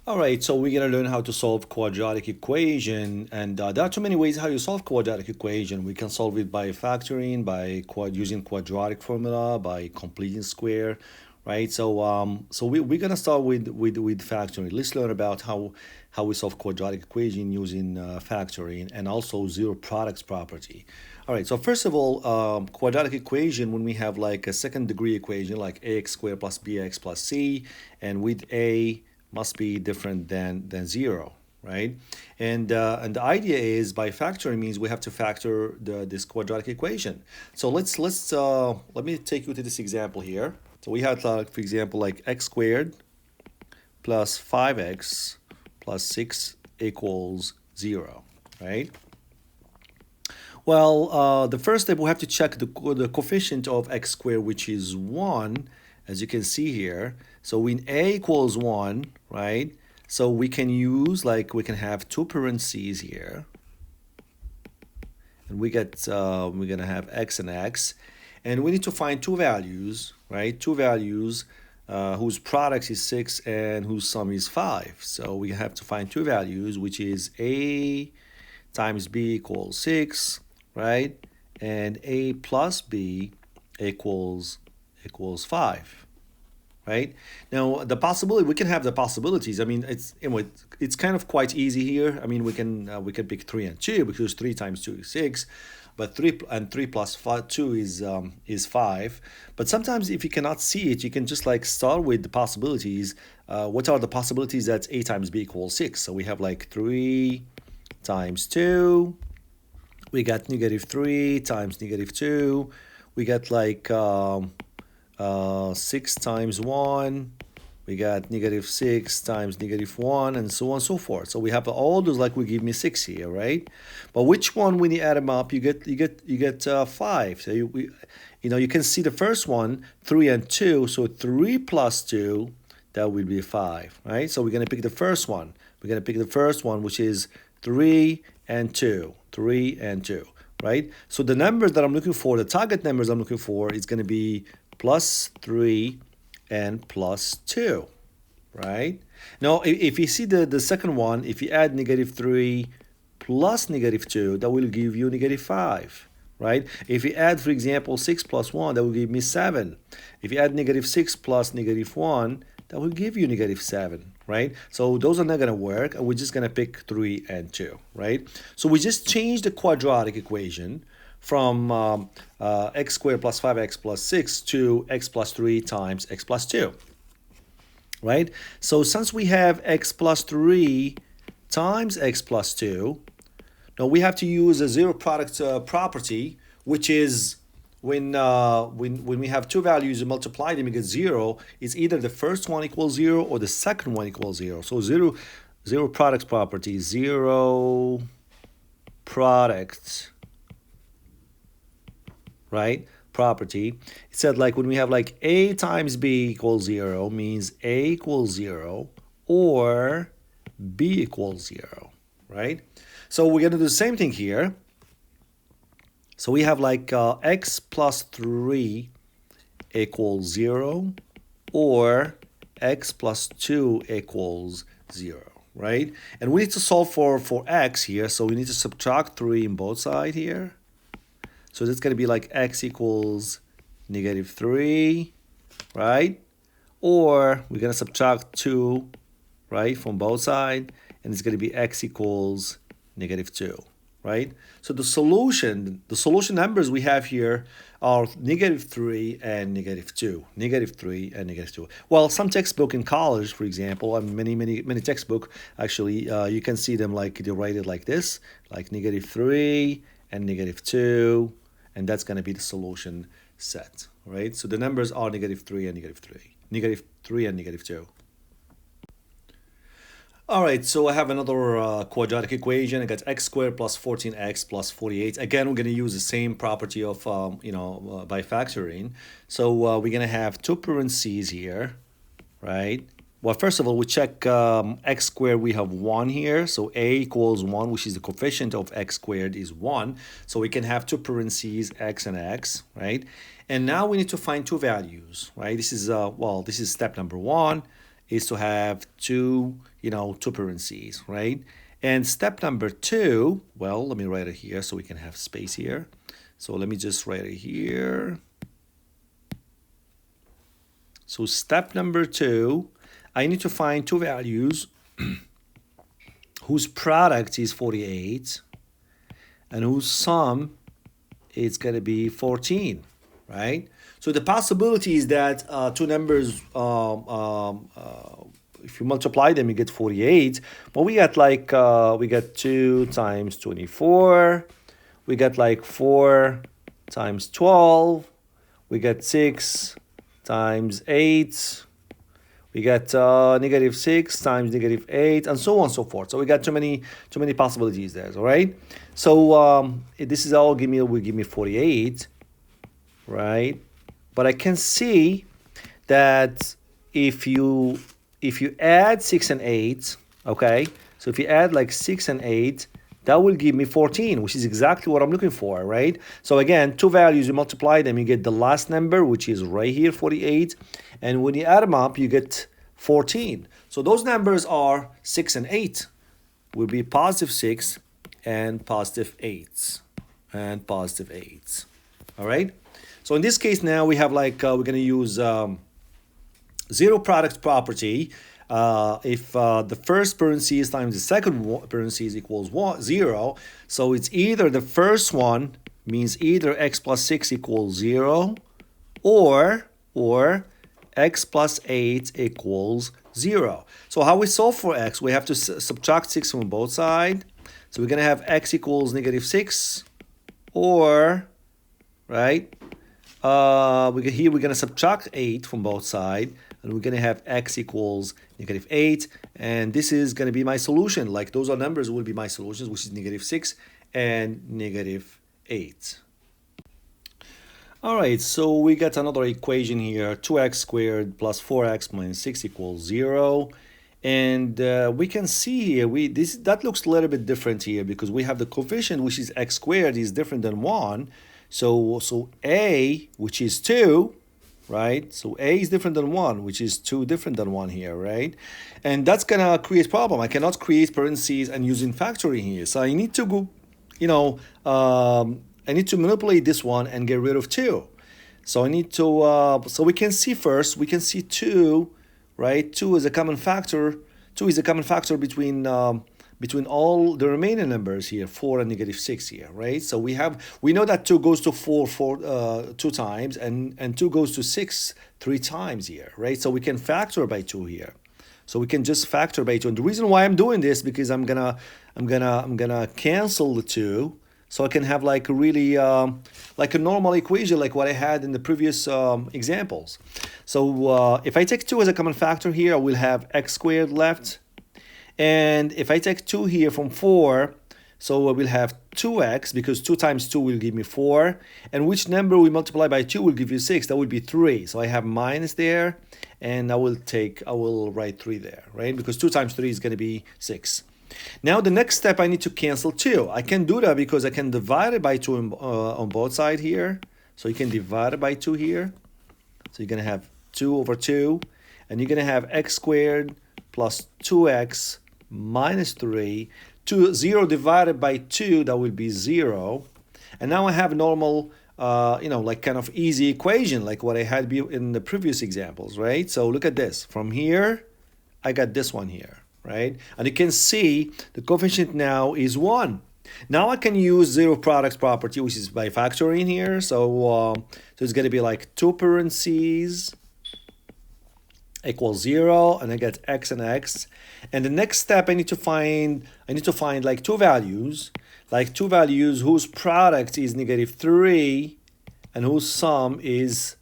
All right, so we're gonna learn how to solve quadratic equation, and there are too many ways how you solve quadratic equation. We can solve it by factoring, by using quadratic formula, by completing square, right? We're gonna start with factoring. Let's learn about how we solve quadratic equation using factoring and also zero products property. All right, so first of all, quadratic equation, when we have like a second degree equation like ax squared plus bx plus c, and with a must be different than zero, right? And the idea is by factoring means we have to factor this quadratic equation. So let me take you to this example here. So we had for example like x squared plus 5x plus 6 equals 0, right? Well, the first step we have to check the coefficient of x squared, which is 1, as you can see here. So when a equals 1, right? So we can use, like, we can have two parentheses here. And we're going to have x and x. And we need to find two values, right? Two values whose product is 6 and whose sum is 5. So we have to find two values, which is a times b equals 6, right? And a plus b equals 5, right? Now the possibility, we can have the possibilities. I mean, it's kind of quite easy here. I mean, we can pick 3 and 2 because 3 times 2 is 6, but 3 plus 2 is 5. But sometimes if you cannot see it, you can just like start with the possibilities. What are the possibilities that a times b equals 6? So we have like 3 times 2, we got negative 3 times negative 2, we got like 6 times 1, we got negative 6 times negative 1, and so on and so forth. So we have all those, like, will give me 6 here, right? But which one, when you add them up, you get 5. So you can see the first one, 3 and 2, so 3 plus 2, that will be 5, right? So we're going to pick the first one. We're going to pick the first one, which is 3 and 2, 3 and 2, right? So the numbers that I'm looking for, the target numbers I'm looking for, is going to be plus 3 and plus 2, right? Now, if you see the second one, if you add negative 3 plus negative 2, that will give you negative 5, right? If you add, for example, 6 plus 1, that will give me 7. If you add negative 6 plus negative 1, that will give you negative 7, right? So those are not going to work, and we're just going to pick 3 and 2, right? So we just changed the quadratic equation from x squared plus 5x plus 6 to x plus 3 times x plus 2, right? So since we have x plus 3 times x plus 2, now we have to use a zero product property, which is when we have two values and multiply them, you get 0. It's either the first one equals 0 or the second one equals 0. So zero product property, zero product, right, property. It said, like, when we have like a times b equals 0, means a equals 0 or b equals 0, right? So we're going to do the same thing here. So we have like x plus 3 equals 0 or x plus 2 equals 0, right? And we need to solve for x here, so we need to subtract 3 in both sides here. So that's going to be like x equals negative 3, right? Or we're going to subtract 2, right, from both sides, and it's going to be x equals negative 2, right? So the solution numbers we have here are negative 3 and negative 2. Negative 3 and negative 2. Well, some textbook in college, for example, and many textbook, actually, you can see them like they write it like this, like negative 3 and negative 2, and that's going to be the solution set, right? So the numbers are negative 3 and negative 3. Negative 3 and negative 2. All right, so I have another quadratic equation. I got x squared plus 14x plus 48. Again, we're going to use the same property of, by factoring. So we're going to have two parentheses here, right? Well, first of all, we check x squared. We have 1 here. So a equals 1, which is the coefficient of x squared is 1. So we can have two parentheses, x and x, right? And now we need to find two values, right? This is, this is step number 1. is to have two, two parentheses, right? And step number 2, well, let me write it here so we can have space here. So let me just write it here. So step number 2, I need to find two values whose product is 48 and whose sum is going to be 14, right? So the possibility is that two numbers, if you multiply them, you get 48. But we got we got 2 times 24. We got like 4 times 12. We got 6 times 8. We got negative 6 times negative 8, and so on and so forth. So we got too many possibilities there, all right? So this is all will give me 48, right? But I can see that if you add 6 and 8, okay? So if you add like 6 and 8, that will give me 14, which is exactly what I'm looking for, right? So again, two values, you multiply them, you get the last number, which is right here, 48. And when you add them up, you get 14. So those numbers are 6 and 8. Will be positive 6 and positive 8. And positive 8. All right? So in this case now, we have like, we're going to use zero product property. If the first parentheses times the second parentheses equals 0, so it's either the first one means either x plus 6 equals 0 or x plus 8 equals 0. So how we solve for x? We have to subtract 6 from both sides. So we're going to have x equals negative 6 or, right? Here we're going to subtract 8 from both sides. And we're going to have x equals negative 8. And this is going to be my solution. Like those are numbers will be my solutions, which is negative 6 and negative 8. All right, so we got another equation here. 2x squared plus 4x minus 6 equals 0. And we can see here, that looks a little bit different here because we have the coefficient, which is x squared, is different than 1. So a, which is 2, right? So a is different than 1, which is 2 different than 1 here, right? And that's going to create problem. I cannot create parentheses and using factoring here. So I need to go, I need to manipulate this one and get rid of 2. So I need to, so we can see first, we can see 2, right? 2 is a common factor. 2 is a common factor between all the remaining numbers here, 4 and negative 6 here, right? So we know that 2 goes to 4 2 times and 2 goes to 6 3 times here, right? So we can factor by 2 here. So we can just factor by 2. And the reason why I'm doing this because I'm gonna cancel the 2. So I can have like a really like a normal equation like what I had in the previous examples. So if I take 2 as a common factor here, I will have x squared left. And if I take 2 here from 4, so I will have 2x because 2 times 2 will give me 4. And which number we multiply by 2 will give you 6? That would be 3. So I have minus there, and I will write 3 there, right? Because 2 times 3 is going to be 6. Now the next step, I need to cancel 2. I can do that because I can divide it by 2 on both sides here. So you can divide it by 2 here. So you're going to have 2 over 2. And you're going to have x squared plus 2x minus 3. 0 divided by 2, that will be 0. And now I have normal, like kind of easy equation like what I had in the previous examples, right? So look at this. From here, I got this one here, right? And you can see the coefficient now is 1. Now I can use zero product property, which is by factoring here. So it's going to be like 2 parentheses equals 0, and I get x and x. And the next step, I need to find like two values whose product is negative 3 and whose sum is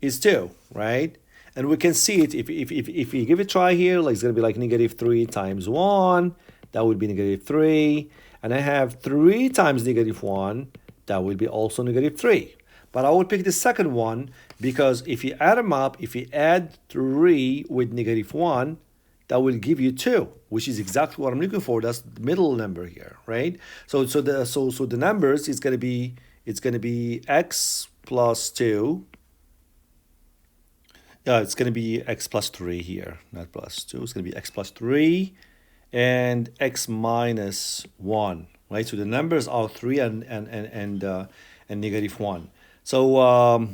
2, right? And we can see it if we give it a try here, like it's gonna be like negative 3 times 1, that would be negative 3, and I have 3 times negative 1, that will be also negative 3. But I would pick the second one because if you add them up, if you add 3 with negative 1, that will give you 2, which is exactly what I'm looking for. That's the middle number here, right? So the numbers is going to be, it's going to be x plus 2 It's going to be x plus 3 here, not plus 2. It's going to be x plus 3 and x minus 1, right? So the numbers are 3 and negative 1. So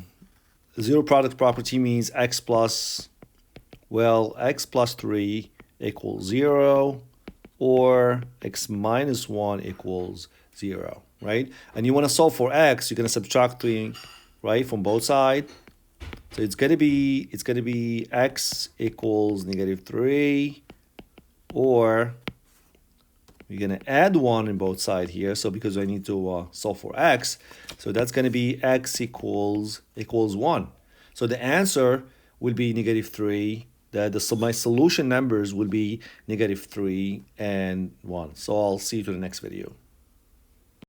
zero product property means x plus, well, x plus 3 equals 0, or x minus 1 equals 0, right? And you want to solve for x, you're going to subtract 3, right, from both sides. So it's gonna be x equals negative 3, or we're gonna add 1 in both sides here. So because I need to solve for x, so that's gonna be x equals 1. So the answer will be negative 3. My solution numbers will be negative 3 and 1. So I'll see you to the next video.